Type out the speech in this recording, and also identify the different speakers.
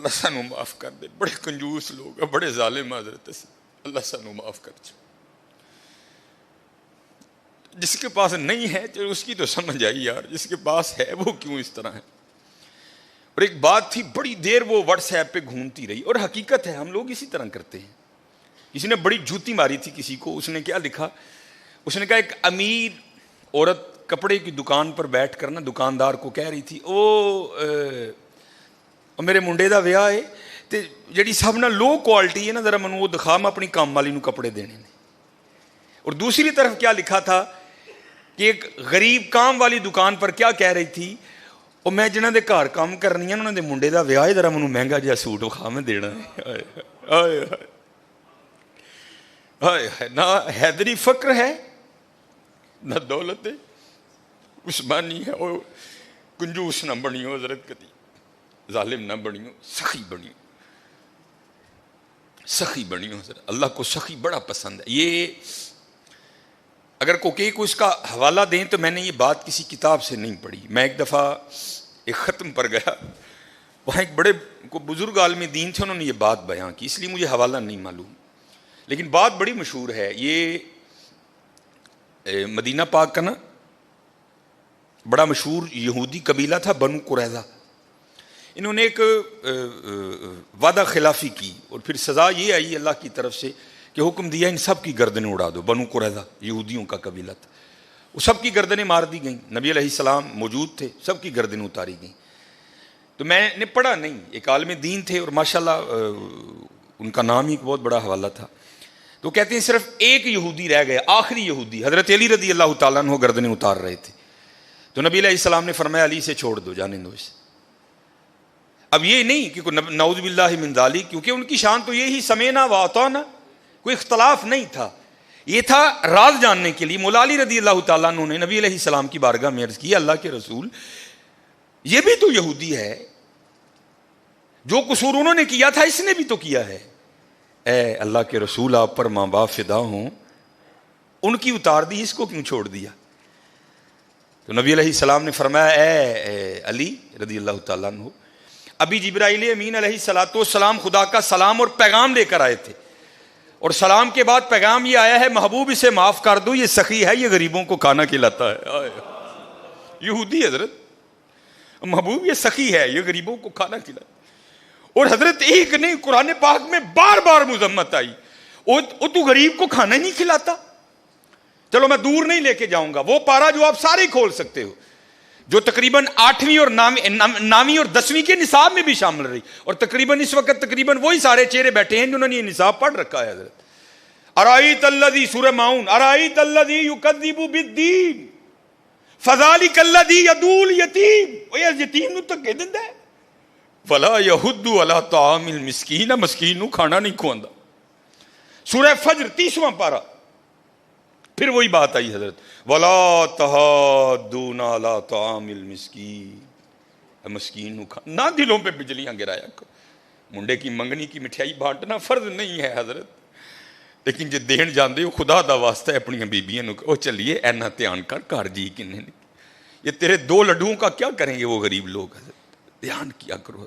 Speaker 1: اللہ سانو معاف کر دے، بڑے کنجوس لوگ ہیں، بڑے ظالم حضرت، اللہ سانو معاف کر دے۔ جس کے پاس نہیں ہے تو اس کی تو سمجھ آئی یار، جس کے پاس ہے وہ کیوں اس طرح ہے۔ اور ایک بات تھی، بڑی دیر وہ واٹس ایپ پہ گھومتی رہی، اور حقیقت ہے ہم لوگ اسی طرح کرتے ہیں۔ کسی نے بڑی جوتی ماری تھی کسی کو، اس نے کیا لکھا، اس نے کہا ایک امیر عورت کپڑے کی دکان پر بیٹھ کر نا دکاندار کو کہہ رہی تھی، میرے منڈے دا ویاہ ہے تے جڑی سب نہ لو کوالٹی ہے نا ذرا منو وہ دکھا، میں اپنی کام والی نو کپڑے دینے نے۔ اور دوسری طرف کیا لکھا تھا کہ ایک غریب کام والی دکان پر کیا کہہ رہی تھی، اور میں جنہاں دے گھر کام کرنی ہے انہوں دے منڈے دا ویاہ ہے، ذرا منو مہنگا جہا سوٹ وکھا میں دینا ہے۔ نہ حیدری فقر ہے نہ دولت ہے، عثمانی ہے، اور کنجوس نہ بنیو حضرت، کدی ظالم نہ بنیو، سخی بنیو، سخی بنیو حضرت۔ اللہ کو سخی بڑا پسند ہے۔ یہ اگر کوئی کو اس کا حوالہ دیں تو میں نے یہ بات کسی کتاب سے نہیں پڑھی، میں ایک دفعہ ایک ختم پر گیا، وہاں ایک بڑے کو بزرگ عالم دین تھے، انہوں نے یہ بات بیان کی، اس لیے مجھے حوالہ نہیں معلوم، لیکن بات بڑی مشہور ہے۔ یہ مدینہ پاک کا نا بڑا مشہور یہودی قبیلہ تھا بنو قریظہ، انہوں نے ایک وعدہ خلافی کی، اور پھر سزا یہ آئی اللہ کی طرف سے کہ حکم دیا ان سب کی گردنیں اڑا دو۔ بنو قریظہ یہودیوں کا قبیلہ تھا، وہ سب کی گردنیں مار دی گئیں، نبی علیہ السلام موجود تھے، سب کی گردنیں اتاری گئیں۔ تو میں نے پڑھا نہیں، ایک عالم دین تھے اور ماشاءاللہ ان کا نام ہی ایک بہت بڑا حوالہ تھا، تو کہتے ہیں صرف ایک یہودی رہ گیا، آخری یہودی، حضرت علی رضی اللہ تعالیٰ عنہ گردنیں اتار رہے تھے، تو نبی علیہ السلام نے فرمایا علی سے چھوڑ دو، جانے دو اسے۔ اب یہ نہیں کہ نعوذ باللہ من ذالک، کیونکہ ان کی شان تو یہی سمینا و اطعنا، کوئی اختلاف نہیں تھا، یہ تھا راز جاننے کے لیے۔ مولا علی رضی اللہ تعالیٰ عنہ نے نبی علیہ السلام کی بارگاہ میں عرض کی، اللہ کے رسول یہ بھی تو یہودی ہے، جو قصور انہوں نے کیا تھا اس نے بھی تو کیا ہے، اے اللہ کے رسول آپ پر ماں باپ فدا ہوں، ان کی اتار دی، اس کو کیوں چھوڑ دیا؟ تو نبی علیہ السلام نے فرمایا اے علی رضی اللہ تعالیٰ عنہ، ابھی جبرائیل امین علیہ السلام خدا کا سلام اور پیغام لے کر آئے تھے، اور سلام کے بعد پیغام یہ آیا ہے محبوب اسے معاف کر دو، یہ سخی ہے، یہ غریبوں کو کھانا کھلاتا ہے۔ یہودی حضرت، محبوب یہ سخی ہے، یہ غریبوں کو کھانا کھلاتا ہے۔ اور حضرت ایک نہیں، قرآن پاک میں بار بار مذمت آئی، تو غریب کو کھانا ہی نہیں کھلاتا۔ چلو میں دور نہیں لے کے جاؤں گا، وہ پارا جو آپ سارے کھول سکتے ہو، جو تقریباً 8ویں اور 9ویں اور 10ویں کے نصاب میں بھی شامل رہی، اور تقریباً اس وقت تقریباً وہی سارے چہرے بیٹھے ہیں جنہوں نے یہ نصاب پڑھ رکھا ہے حضرت۔ ارائیت الذی، سورہ ماؤن، ارائیت الذی یکذب بالدین فذلک الذی یدعو الیتیم، وہ یتیم نو دھکے دیندا ہے، ولا یحض علی طعام المسکین، مسکین نو کھانا نہیں کھواندا۔ سورہ فجر 30واں پارہ، پھر وہی بات آئی حضرت، وَلَا تَحَاضُّونَ عَلَىٰ طَعَامِ الْمِسْكِينِ، مسکین نو کھانا نہ، دلوں پہ بجلیاں گرایا کرو۔ منڈے کی منگنی کی مٹھائی بانٹنا فرض نہیں ہے حضرت، لیکن جے دین جاندے ہو خدا دا واسطہ اپنی بیبیاں نو او چلیے اینا دھیان کر گھر جی کنے، یہ تیرے 2 لڈوؤں کا کیا کریں گے وہ غریب لوگ، حضرت دھیان کیا کرو۔